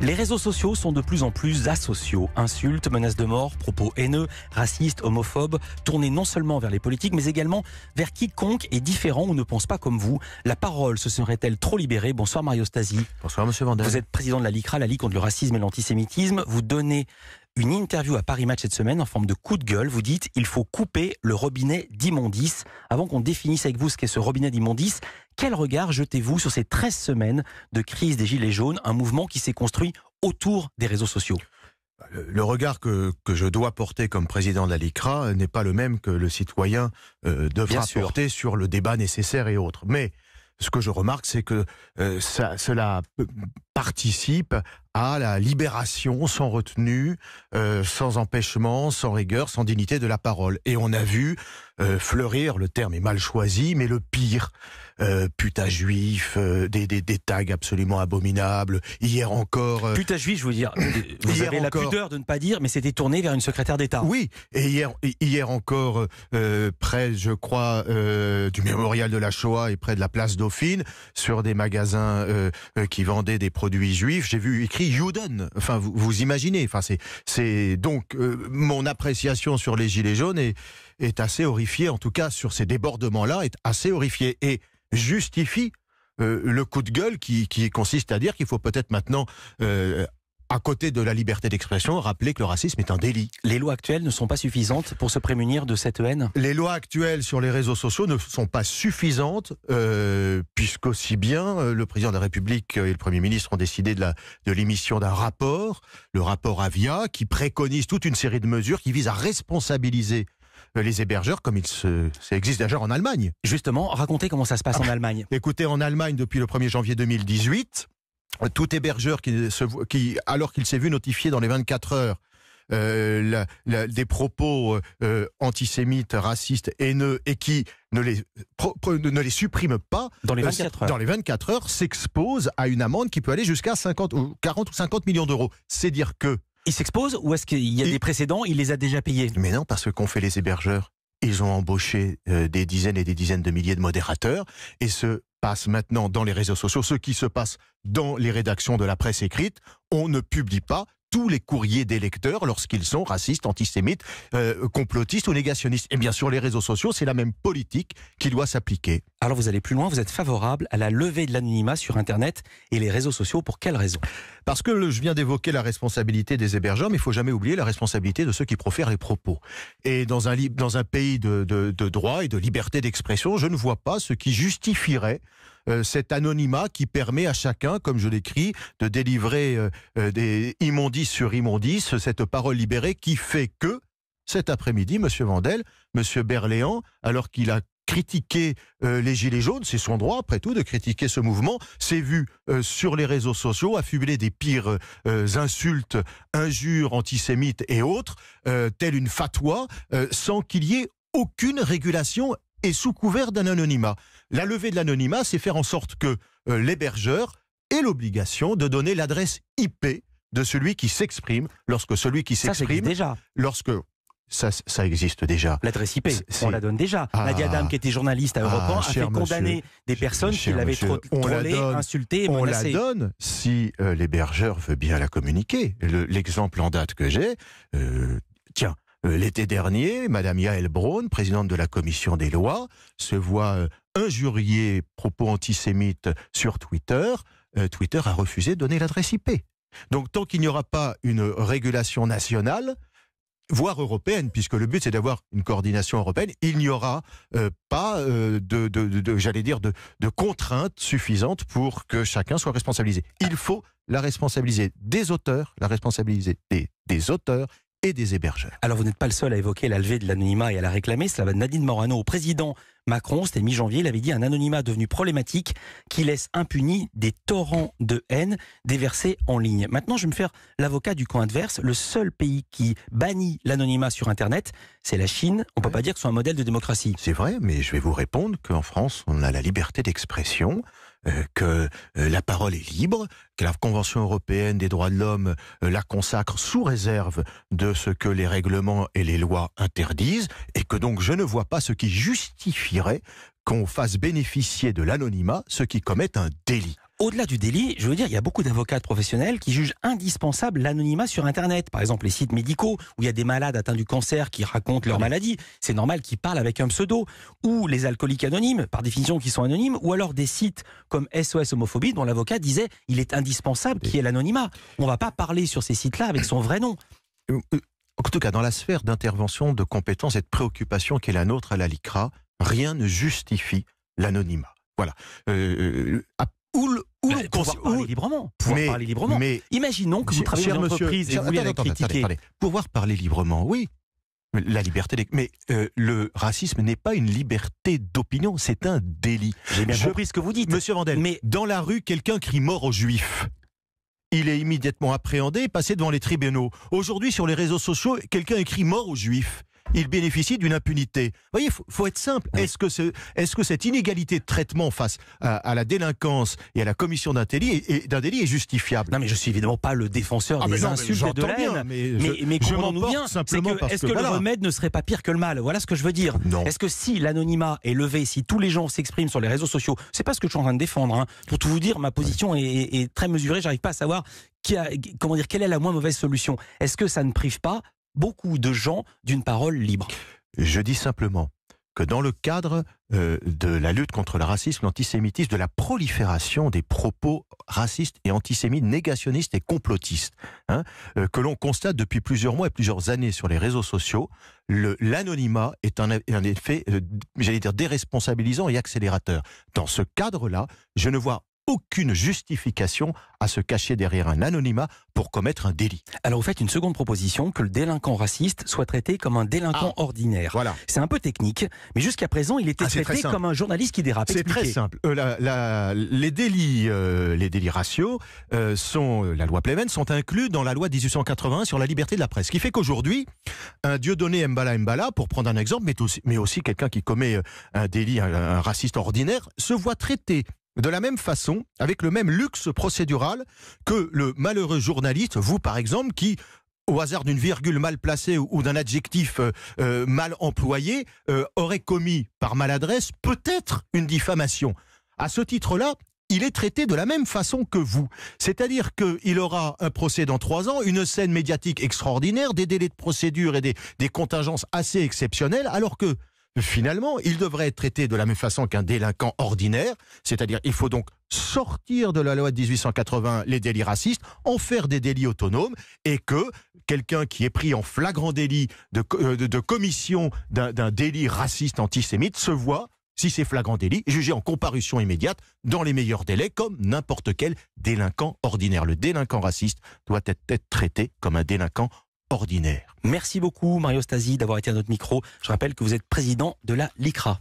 Les réseaux sociaux sont de plus en plus asociaux. Insultes, menaces de mort, propos haineux, racistes, homophobes, tournés non seulement vers les politiques, mais également vers quiconque est différent ou ne pense pas comme vous. La parole se serait-elle trop libérée? Bonsoir Mario Stasi. Bonsoir Monsieur Vandel. Vous êtes président de la LICRA, la Ligue contre le racisme et l'antisémitisme. Vous donnez une interview à Paris Match cette semaine en forme de coup de gueule. Vous dites il faut couper le robinet d'immondices. Avant qu'on définisse avec vous ce qu'est ce robinet d'immondices, quel regard jetez-vous sur ces 13 semaines de crise des Gilets jaunes, un mouvement qui s'est construit autour des réseaux sociaux? Le regard que je dois porter comme président de la LICRA n'est pas le même que le citoyen devra porter sur le débat nécessaire et autres. Mais ce que je remarque, c'est que cela participe à la libération sans retenue, sans empêchement, sans rigueur, sans dignité de la parole. Et on a vu fleurir, le terme est mal choisi, mais le pire, putain juif, des tags absolument abominables. Hier encore... putain juif, je veux dire, vous avez la pudeur de ne pas dire, mais c'était tourné vers une secrétaire d'État. Oui, et hier encore, près, je crois, du mémorial de la Shoah et près de la place Dauphine, sur des magasins qui vendaient des produits juifs, j'ai vu écrit Juden. Enfin, vous imaginez. Enfin, c'est donc mon appréciation sur les Gilets jaunes est assez horrifiée, en tout cas sur ces débordements-là, est assez horrifiée et justifie le coup de gueule qui consiste à dire qu'il faut peut-être maintenant, à côté de la liberté d'expression, rappeler que le racisme est un délit. Les lois actuelles ne sont pas suffisantes pour se prémunir de cette haine? Les lois actuelles sur les réseaux sociaux ne sont pas suffisantes, puisqu'aussi bien le président de la République et le Premier ministre ont décidé de l'émission d'un rapport, le rapport Avia, qui préconise toute une série de mesures qui visent à responsabiliser les hébergeurs, comme ça existe déjà en Allemagne. Justement, racontez comment ça se passe en Allemagne. Écoutez, en Allemagne, depuis le 1er janvier 2018, tout hébergeur qui alors qu'il s'est vu notifier dans les 24 heures des propos antisémites, racistes, haineux, et qui ne les supprime pas dans les 24 heures, s'expose à une amende qui peut aller jusqu'à 40 ou 50 millions d'euros. C'est dire que... Il s'expose ou est-ce qu'il y a des précédents, il les a déjà payés? Mais non, parce qu'ont fait les hébergeurs. Ils ont embauché des dizaines et des dizaines de milliers de modérateurs et se passe maintenant dans les réseaux sociaux, ce qui se passe dans les rédactions de la presse écrite. On ne publie pas tous les courriers des lecteurs lorsqu'ils sont racistes, antisémites, complotistes ou négationnistes. Et bien sur les réseaux sociaux, c'est la même politique qui doit s'appliquer. Alors vous allez plus loin, vous êtes favorable à la levée de l'anonymat sur Internet et les réseaux sociaux. Pour quelle raison? Parce que je viens d'évoquer la responsabilité des hébergeurs, mais il ne faut jamais oublier la responsabilité de ceux qui profèrent les propos. Et dans un pays de droit et de liberté d'expression, je ne vois pas ce qui justifierait cet anonymat qui permet à chacun, comme je l'écris, de délivrer des immondices sur immondices, cette parole libérée qui fait que, cet après-midi, Monsieur Vandel, Monsieur Berléand, alors qu'il a critiqué les Gilets jaunes, c'est son droit après tout de critiquer ce mouvement, s'est vu sur les réseaux sociaux affublé des pires insultes, injures antisémites et autres, telle une fatwa, sans qu'il y ait aucune régulation et sous couvert d'un anonymat. La levée de l'anonymat, c'est faire en sorte que l'hébergeur ait l'obligation de donner l'adresse IP de celui qui s'exprime, lorsque celui qui s'exprime... Ça existe déjà. Ça existe déjà. L'adresse IP, on la donne déjà. Nadia Dam, qui était journaliste à Europe 1, a fait condamner des personnes qui l'avaient trollé, insulté et menacé. On la donne si l'hébergeur veut bien la communiquer. L'exemple en date que j'ai, l'été dernier, Madame Yael Braun, présidente de la commission des lois, se voit injurier propos antisémites sur Twitter. Twitter a refusé de donner l'adresse IP. Donc tant qu'il n'y aura pas une régulation nationale, voire européenne, puisque le but c'est d'avoir une coordination européenne, il n'y aura pas de contraintes suffisantes pour que chacun soit responsabilisé. Il faut la responsabiliser des auteurs, la responsabiliser des auteurs et des hébergeurs. Alors vous n'êtes pas le seul à évoquer la levée de l'anonymat et à la réclamer. Cela va de Nadine Morano au président Macron, c'était mi-janvier, il avait dit un anonymat devenu problématique qui laisse impunis des torrents de haine déversés en ligne. Maintenant, je vais me faire l'avocat du camp adverse. Le seul pays qui bannit l'anonymat sur Internet, c'est la Chine. On ne peut pas dire que ce soit un modèle de démocratie. C'est vrai, mais je vais vous répondre qu'en France, on a la liberté d'expression, que la parole est libre, que la Convention européenne des droits de l'homme la consacre sous réserve de ce que les règlements et les lois interdisent, et que donc je ne vois pas ce qui justifierait qu'on fasse bénéficier de l'anonymat ceux qui commettent un délit. Au-delà du délit, je veux dire, il y a beaucoup d'avocats professionnels qui jugent indispensable l'anonymat sur Internet. Par exemple, les sites médicaux où il y a des malades atteints du cancer qui racontent leur maladie. C'est normal qu'ils parlent avec un pseudo. Ou les alcooliques anonymes, par définition, qui sont anonymes. Ou alors des sites comme SOS Homophobie dont l'avocat disait il est indispensable qu'il y ait l'anonymat. On ne va pas parler sur ces sites-là avec son vrai nom. En tout cas, dans la sphère d'intervention, de compétences et de préoccupation qui est la nôtre à la LICRA, rien ne justifie l'anonymat. Voilà. Pouvoir parler librement. Mais imaginons que vous travaillez dans une entreprise et vous voulez la critiquer. Pouvoir parler librement, oui. La liberté, mais le racisme n'est pas une liberté d'opinion, c'est un délit. J'ai bien compris ce que vous dites. Monsieur Vandel, mais dans la rue, quelqu'un crie mort aux Juifs. Il est immédiatement appréhendé et passé devant les tribunaux. Aujourd'hui, sur les réseaux sociaux, quelqu'un écrit mort aux Juifs. Il bénéficie d'une impunité. Vous voyez, faut être simple. Oui. Est-ce que cette inégalité de traitement face à la délinquance et à la commission d'un délit est justifiable? Non, mais je suis évidemment pas le défenseur des insultes et de la haine. Mais comprenons-nous bien, est-ce que le remède ne serait pas pire que le mal? Voilà ce que je veux dire. Est-ce que si l'anonymat est levé, si tous les gens s'expriment sur les réseaux sociaux, c'est pas ce que je suis en train de défendre. Hein. Pour tout vous dire, ma position est très mesurée. J'arrive pas à savoir quelle est la moins mauvaise solution. Est-ce que ça ne prive pas beaucoup de gens d'une parole libre? Je dis simplement que dans le cadre de la lutte contre le racisme, l'antisémitisme, de la prolifération des propos racistes et antisémites, négationnistes et complotistes, que l'on constate depuis plusieurs mois et plusieurs années sur les réseaux sociaux, l'anonymat est un effet, j'allais dire, déresponsabilisant et accélérateur. Dans ce cadre-là, je ne vois aucune justification à se cacher derrière un anonymat pour commettre un délit. Alors vous faites une seconde proposition, que le délinquant raciste soit traité comme un délinquant ordinaire. Voilà. C'est un peu technique, mais jusqu'à présent il était traité comme un journaliste qui dérape. C'est très simple. Les délits raciaux la loi Pleven sont inclus dans la loi 1881 sur la liberté de la presse. Ce qui fait qu'aujourd'hui, un Dieudonné Mbala, pour prendre un exemple, mais aussi quelqu'un qui commet un délit, un raciste ordinaire, se voit traité de la même façon, avec le même luxe procédural que le malheureux journaliste, vous par exemple, qui, au hasard d'une virgule mal placée ou d'un adjectif mal employé, aurait commis par maladresse peut-être une diffamation. À ce titre-là, il est traité de la même façon que vous. C'est-à-dire qu'il aura un procès dans 3 ans, une scène médiatique extraordinaire, des délais de procédure et des contingences assez exceptionnelles, alors que finalement, il devrait être traité de la même façon qu'un délinquant ordinaire, c'est-à-dire il faut donc sortir de la loi de 1880 les délits racistes, en faire des délits autonomes, et que quelqu'un qui est pris en flagrant délit de commission d'un délit raciste antisémite se voit, si c'est flagrant délit, jugé en comparution immédiate dans les meilleurs délais, comme n'importe quel délinquant ordinaire. Le délinquant raciste doit être traité comme un délinquant ordinaire. Merci beaucoup Mario Stasi d'avoir été à notre micro. Je rappelle que vous êtes président de la LICRA.